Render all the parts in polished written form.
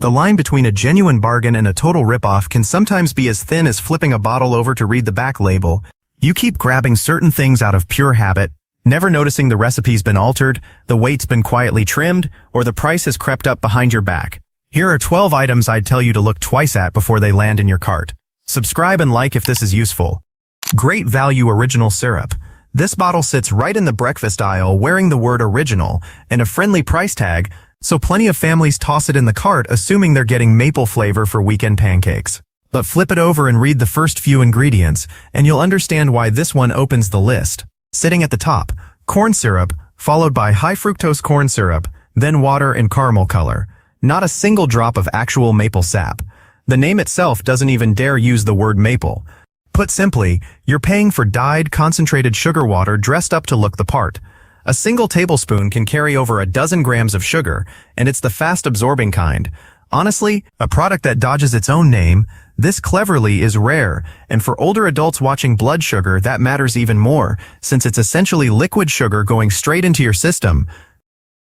The line between a genuine bargain and a total ripoff can sometimes be as thin as flipping a bottle over to read the back label. You keep grabbing certain things out of pure habit, never noticing the recipe's been altered, the weight's been quietly trimmed, or the price has crept up behind your back. Here are 12 items I'd tell you to look twice at before they land in your cart. Subscribe and like if this is useful. Great value original syrup. This bottle sits right in the breakfast aisle wearing the word original and a friendly price tag, so plenty of families toss it in the cart assuming they're getting maple flavor for weekend pancakes. But flip it over and read the first few ingredients, and you'll understand why this one opens the list. Sitting at the top, corn syrup, followed by high fructose corn syrup, then water and caramel color. Not a single drop of actual maple sap. The name itself doesn't even dare use the word maple. Put simply, you're paying for dyed, concentrated sugar water dressed up to look the part. A single tablespoon can carry over a dozen grams of sugar, and it's the fast-absorbing kind. Honestly, a product that dodges its own name, this cleverly is rare, and for older adults watching blood sugar, that matters even more, since it's essentially liquid sugar going straight into your system.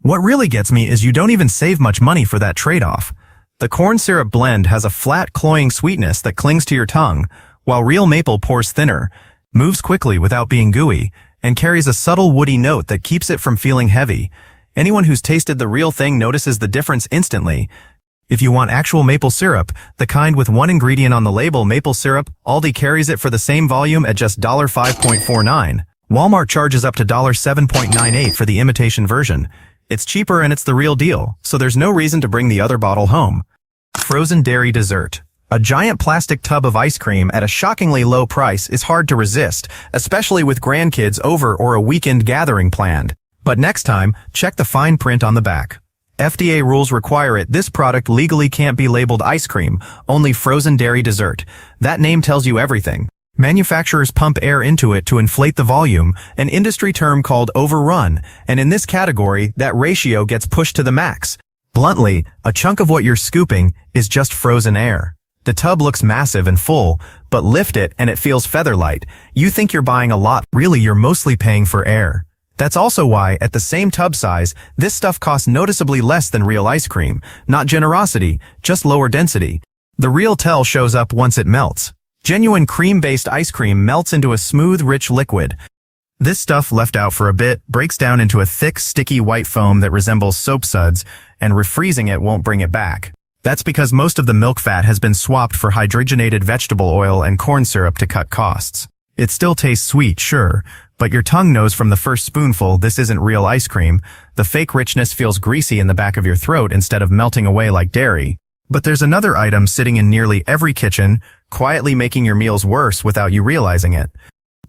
What really gets me is you don't even save much money for that trade-off. The corn syrup blend has a flat, cloying sweetness that clings to your tongue, while real maple pours thinner, moves quickly without being gooey, and carries a subtle woody note that keeps it from feeling heavy. Anyone who's tasted the real thing notices the difference instantly. If you want actual maple syrup, the kind with one ingredient on the label, maple syrup, Aldi carries it for the same volume at just $5.49. Walmart charges up to $7.98 for the imitation version. It's cheaper and it's the real deal, so there's no reason to bring the other bottle home. Frozen dairy dessert. A giant plastic tub of ice cream at a shockingly low price is hard to resist, especially with grandkids over or a weekend gathering planned. But next time, check the fine print on the back. FDA rules require it. This product legally can't be labeled ice cream, only frozen dairy dessert. That name tells you everything. Manufacturers pump air into it to inflate the volume, an industry term called overrun, and in this category, that ratio gets pushed to the max. Bluntly, a chunk of what you're scooping is just frozen air. The tub looks massive and full, but lift it and it feels feather-light. You think you're buying a lot, really you're mostly paying for air. That's also why, at the same tub size, this stuff costs noticeably less than real ice cream. Not generosity, just lower density. The real tell shows up once it melts. Genuine cream-based ice cream melts into a smooth, rich liquid. This stuff left out for a bit breaks down into a thick, sticky white foam that resembles soap suds, and refreezing it won't bring it back. That's because most of the milk fat has been swapped for hydrogenated vegetable oil and corn syrup to cut costs. It still tastes sweet, sure, but your tongue knows from the first spoonful this isn't real ice cream. The fake richness feels greasy in the back of your throat instead of melting away like dairy. But there's another item sitting in nearly every kitchen, quietly making your meals worse without you realizing it.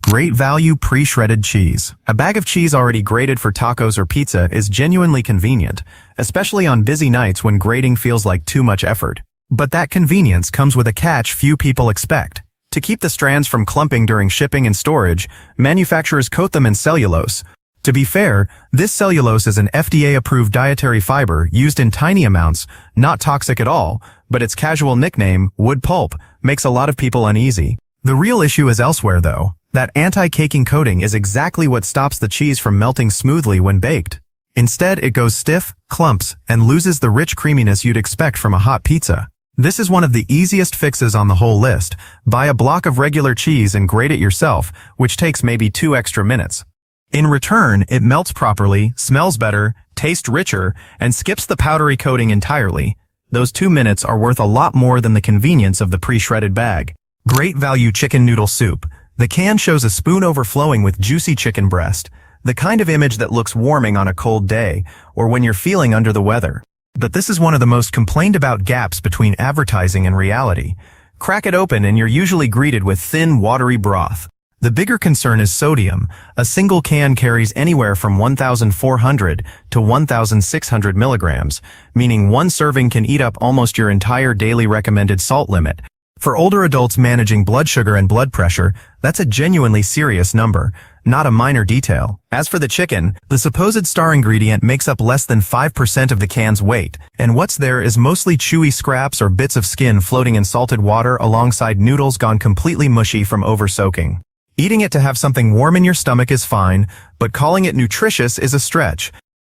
Great value pre-shredded cheese. A bag of cheese already grated for tacos or pizza is genuinely convenient, especially on busy nights when grating feels like too much effort. But that convenience comes with a catch few people expect. To keep the strands from clumping during shipping and storage, manufacturers coat them in cellulose. To be fair, this cellulose is an FDA-approved dietary fiber used in tiny amounts, not toxic at all, but its casual nickname, wood pulp, makes a lot of people uneasy. The real issue is elsewhere though. That anti-caking coating is exactly what stops the cheese from melting smoothly when baked. Instead, it goes stiff, clumps, and loses the rich creaminess you'd expect from a hot pizza. This is one of the easiest fixes on the whole list. Buy a block of regular cheese and grate it yourself, which takes maybe 2 extra minutes. In return, it melts properly, smells better, tastes richer, and skips the powdery coating entirely. Those 2 minutes are worth a lot more than the convenience of the pre-shredded bag. Great value chicken noodle soup. The can shows a spoon overflowing with juicy chicken breast, the kind of image that looks warming on a cold day, or when you're feeling under the weather. But this is one of the most complained about gaps between advertising and reality. Crack it open and you're usually greeted with thin, watery broth. The bigger concern is sodium. A single can carries anywhere from 1,400 to 1,600 milligrams, meaning one serving can eat up almost your entire daily recommended salt limit. For older adults managing blood sugar and blood pressure, that's a genuinely serious number, not a minor detail. As for the chicken, the supposed star ingredient makes up less than 5% of the can's weight, and what's there is mostly chewy scraps or bits of skin floating in salted water alongside noodles gone completely mushy from over-soaking. Eating it to have something warm in your stomach is fine, but calling it nutritious is a stretch.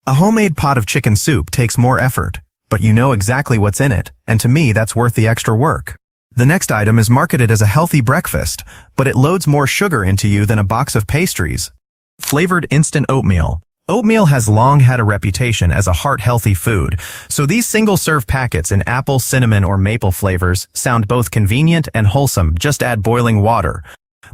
A homemade pot of chicken soup takes more effort. but you know exactly what's in it, and to me that's worth the extra work. The next item is marketed as a healthy breakfast, but it loads more sugar into you than a box of pastries. Flavored instant oatmeal. Oatmeal has long had a reputation as a heart-healthy food, so these single-serve packets in apple, cinnamon, or maple flavors sound both convenient and wholesome. Just add boiling water.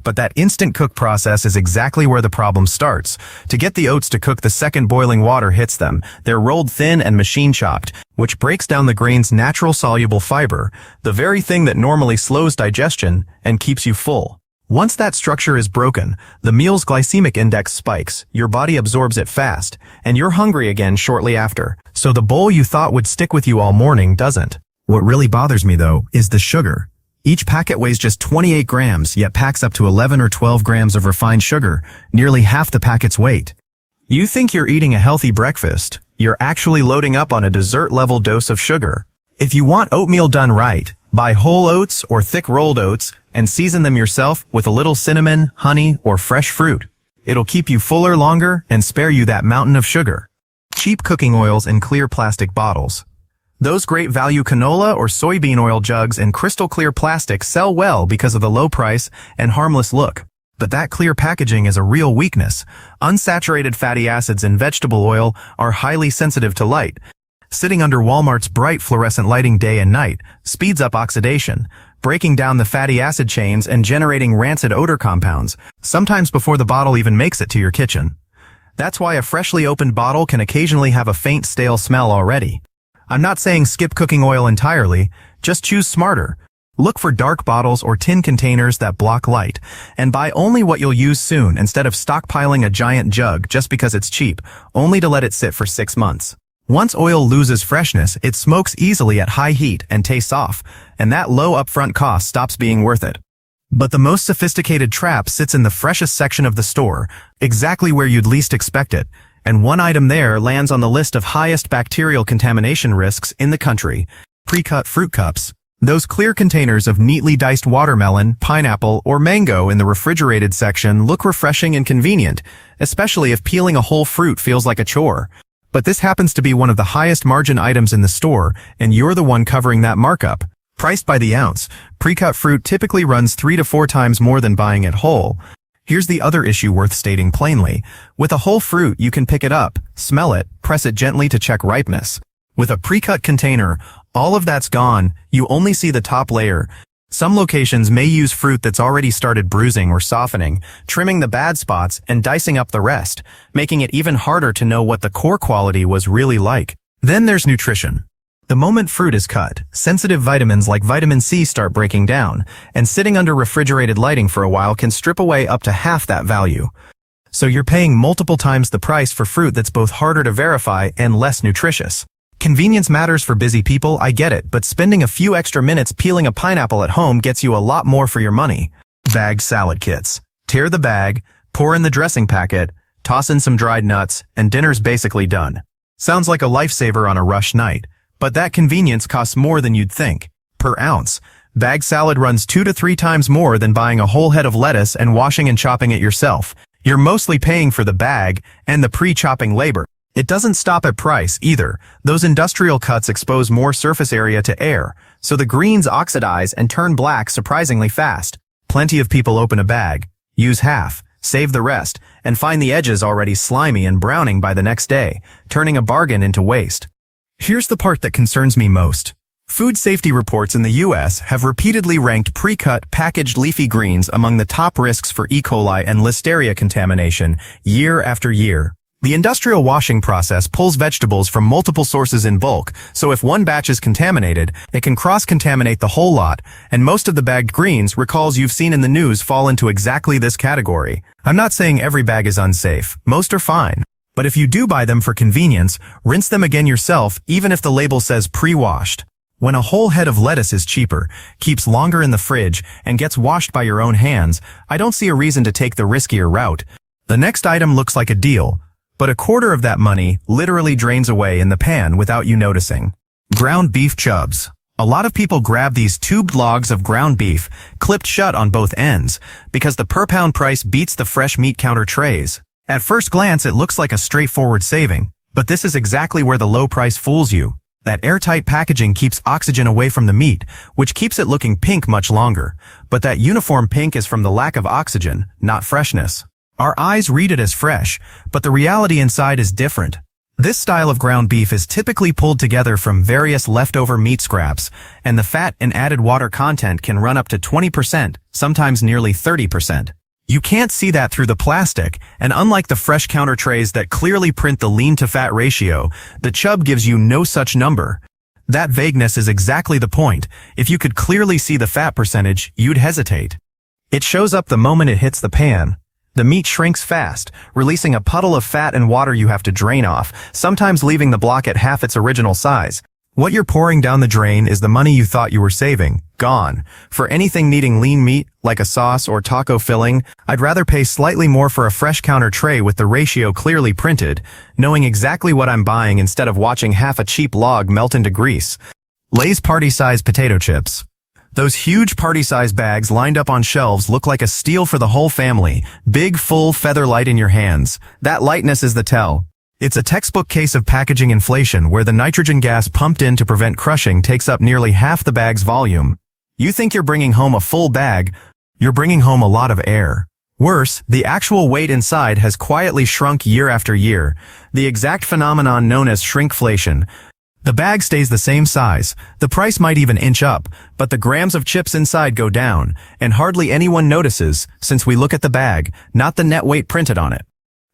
But that instant cook process is exactly where the problem starts. To get the oats to cook, the second boiling water hits them. They're rolled thin and machine chopped, which breaks down the grain's natural soluble fiber, the very thing that normally slows digestion and keeps you full. Once that structure is broken, the meal's glycemic index spikes, your body absorbs it fast, and you're hungry again shortly after. So the bowl you thought would stick with you all morning doesn't. What really bothers me, though, is the sugar. Each packet weighs just 28 grams, yet packs up to 11 or 12 grams of refined sugar, nearly half the packet's weight. You think you're eating a healthy breakfast. You're actually loading up on a dessert-level dose of sugar. If you want oatmeal done right, buy whole oats or thick rolled oats and season them yourself with a little cinnamon, honey, or fresh fruit. It'll keep you fuller longer and spare you that mountain of sugar. Cheap cooking oils in clear plastic bottles. Those great value canola or soybean oil jugs in crystal clear plastic sell well because of the low price and harmless look. But that clear packaging is a real weakness. Unsaturated fatty acids in vegetable oil are highly sensitive to light. Sitting under Walmart's bright fluorescent lighting day and night speeds up oxidation, breaking down the fatty acid chains and generating rancid odor compounds, sometimes before the bottle even makes it to your kitchen. That's why a freshly opened bottle can occasionally have a faint stale smell already. I'm not saying skip cooking oil entirely, just choose smarter. Look for dark bottles or tin containers that block light, and buy only what you'll use soon instead of stockpiling a giant jug just because it's cheap, only to let it sit for 6 months. Once oil loses freshness, it smokes easily at high heat and tastes off, and that low upfront cost stops being worth it. But the most sophisticated trap sits in the freshest section of the store, exactly where you'd least expect it. And one item there lands on the list of highest bacterial contamination risks in the country: pre-cut fruit cups. Those clear containers of neatly diced watermelon, pineapple, or mango in the refrigerated section look refreshing and convenient, especially if peeling a whole fruit feels like a chore. But this happens to be one of the highest margin items in the store, and you're the one covering that markup. Priced by the ounce, pre-cut fruit typically runs 3 to 4 times more than buying it whole. Here's the other issue worth stating plainly. With a whole fruit, you can pick it up, smell it, press it gently to check ripeness. With a pre-cut container, all of that's gone. You only see the top layer. Some locations may use fruit that's already started bruising or softening, trimming the bad spots and dicing up the rest, making it even harder to know what the core quality was really like. Then there's nutrition. The moment fruit is cut, sensitive vitamins like vitamin C start breaking down, and sitting under refrigerated lighting for a while can strip away up to half that value. So you're paying multiple times the price for fruit that's both harder to verify and less nutritious. Convenience matters for busy people, I get it, but spending a few extra minutes peeling a pineapple at home gets you a lot more for your money. Bagged salad kits. Tear the bag, pour in the dressing packet, toss in some dried nuts, and dinner's basically done. Sounds like a lifesaver on a rush night. But that convenience costs more than you'd think. Per ounce, bagged salad runs 2 to 3 times more than buying a whole head of lettuce and washing and chopping it yourself. You're mostly paying for the bag and the pre-chopping labor. It doesn't stop at price either. Those industrial cuts expose more surface area to air, so the greens oxidize and turn black surprisingly fast. Plenty of people open a bag, use half, save the rest, and find the edges already slimy and browning by the next day, turning a bargain into waste. Here's the part that concerns me most. Food safety reports in the U.S. have repeatedly ranked pre-cut packaged leafy greens among the top risks for E. coli and Listeria contamination year after year. The industrial washing process pulls vegetables from multiple sources in bulk, so if one batch is contaminated, it can cross-contaminate the whole lot, and most of the bagged greens, recalls you've seen in the news, fall into exactly this category. I'm not saying every bag is unsafe. Most are fine. But if you do buy them for convenience, rinse them again yourself, even if the label says pre-washed. When a whole head of lettuce is cheaper, keeps longer in the fridge, and gets washed by your own hands, I don't see a reason to take the riskier route. The next item looks like a deal, but a quarter of that money literally drains away in the pan without you noticing. Ground beef chubs. A lot of people grab these tubed logs of ground beef, clipped shut on both ends, because the per-pound price beats the fresh meat counter trays. At first glance, it looks like a straightforward saving, but this is exactly where the low price fools you. That airtight packaging keeps oxygen away from the meat, which keeps it looking pink much longer. But that uniform pink is from the lack of oxygen, not freshness. Our eyes read it as fresh, but the reality inside is different. This style of ground beef is typically pulled together from various leftover meat scraps, and the fat and added water content can run up to 20%, sometimes nearly 30%. You can't see that through the plastic, and unlike the fresh counter trays that clearly print the lean-to-fat ratio, the Chub gives you no such number. That vagueness is exactly the point. If you could clearly see the fat percentage, you'd hesitate. It shows up the moment it hits the pan. The meat shrinks fast, releasing a puddle of fat and water you have to drain off, sometimes leaving the block at half its original size. What you're pouring down the drain is the money you thought you were saving, gone. For anything needing lean meat, like a sauce or taco filling, I'd rather pay slightly more for a fresh counter tray with the ratio clearly printed, knowing exactly what I'm buying instead of watching half a cheap log melt into grease. Lay's party-sized potato chips. Those huge party-sized bags lined up on shelves look like a steal for the whole family, big, full, feather light in your hands. That lightness is the tell. It's a textbook case of packaging inflation where the nitrogen gas pumped in to prevent crushing takes up nearly half the bag's volume. You think you're bringing home a full bag, you're bringing home a lot of air. Worse, the actual weight inside has quietly shrunk year after year, the exact phenomenon known as shrinkflation. The bag stays the same size, the price might even inch up, but the grams of chips inside go down, and hardly anyone notices, since we look at the bag, not the net weight printed on it.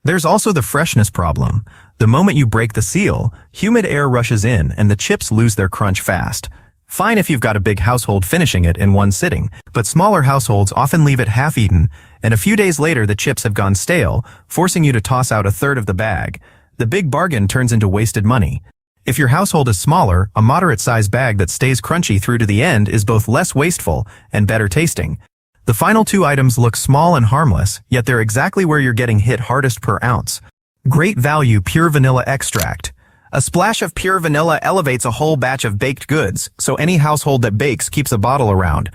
There's also the freshness problem. The moment you break the seal, humid air rushes in and the chips lose their crunch fast. Fine if you've got a big household finishing it in one sitting, but smaller households often leave it half-eaten, and a few days later the chips have gone stale, forcing you to toss out a third of the bag. The big bargain turns into wasted money. If your household is smaller, a moderate-sized bag that stays crunchy through to the end is both less wasteful and better tasting. The final two items look small and harmless, yet they're exactly where you're getting hit hardest per ounce. Great value pure vanilla extract. A splash of pure vanilla elevates a whole batch of baked goods, so any household that bakes keeps a bottle around.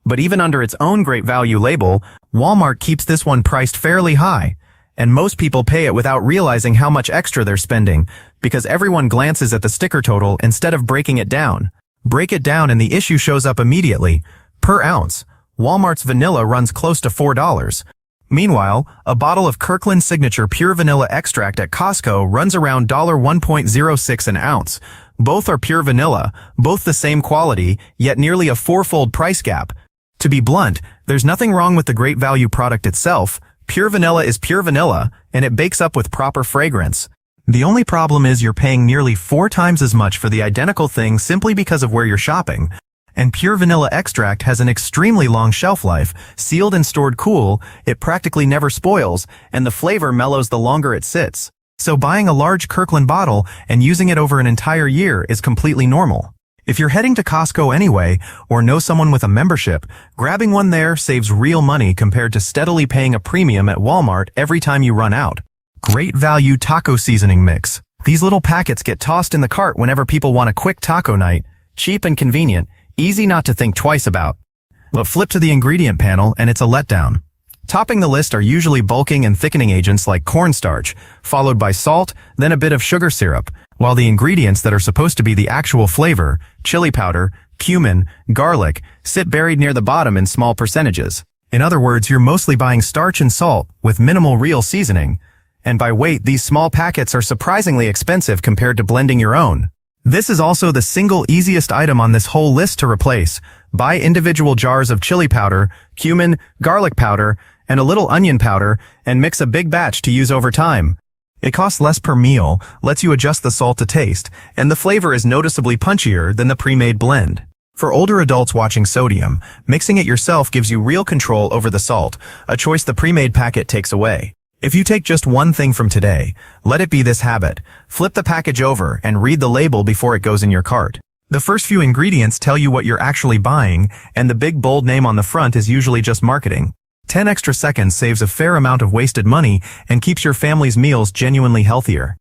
But even under its own great value label, Walmart keeps this one priced fairly high. And most people pay it without realizing how much extra they're spending, because everyone glances at the sticker total instead of breaking it down. Break it down and the issue shows up immediately. Per ounce, Walmart's vanilla runs close to $4. Meanwhile, a bottle of Kirkland Signature Pure Vanilla Extract at Costco runs around $1.06 an ounce. Both are pure vanilla, both the same quality, yet nearly a fourfold price gap. To be blunt, there's nothing wrong with the great value product itself. Pure vanilla is pure vanilla, and it bakes up with proper fragrance. The only problem is you're paying nearly 4 times as much for the identical thing simply because of where you're shopping. And pure vanilla extract has an extremely long shelf life. Sealed and stored cool, it practically never spoils, and the flavor mellows the longer it sits. So buying a large Kirkland bottle and using it over an entire year is completely normal. If you're heading to Costco anyway, or know someone with a membership, grabbing one there saves real money compared to steadily paying a premium at Walmart every time you run out. Great value taco seasoning mix. These little packets get tossed in the cart whenever people want a quick taco night. Cheap and convenient. Easy not to think twice about. But flip to the ingredient panel and it's a letdown. Topping the list are usually bulking and thickening agents like cornstarch, followed by salt, then a bit of sugar syrup, while the ingredients that are supposed to be the actual flavor, chili powder, cumin, garlic, sit buried near the bottom in small percentages. In other words, you're mostly buying starch and salt with minimal real seasoning. And by weight, these small packets are surprisingly expensive compared to blending your own. This is also the single easiest item on this whole list to replace. Buy individual jars of chili powder, cumin, garlic powder, and a little onion powder, and mix a big batch to use over time. It costs less per meal, lets you adjust the salt to taste, and the flavor is noticeably punchier than the pre-made blend. For older adults watching sodium, mixing it yourself gives you real control over the salt, a choice the pre-made packet takes away. If you take just one thing from today, let it be this habit. Flip the package over and read the label before it goes in your cart. The first few ingredients tell you what you're actually buying, and the big bold name on the front is usually just marketing. 10 extra seconds saves a fair amount of wasted money and keeps your family's meals genuinely healthier.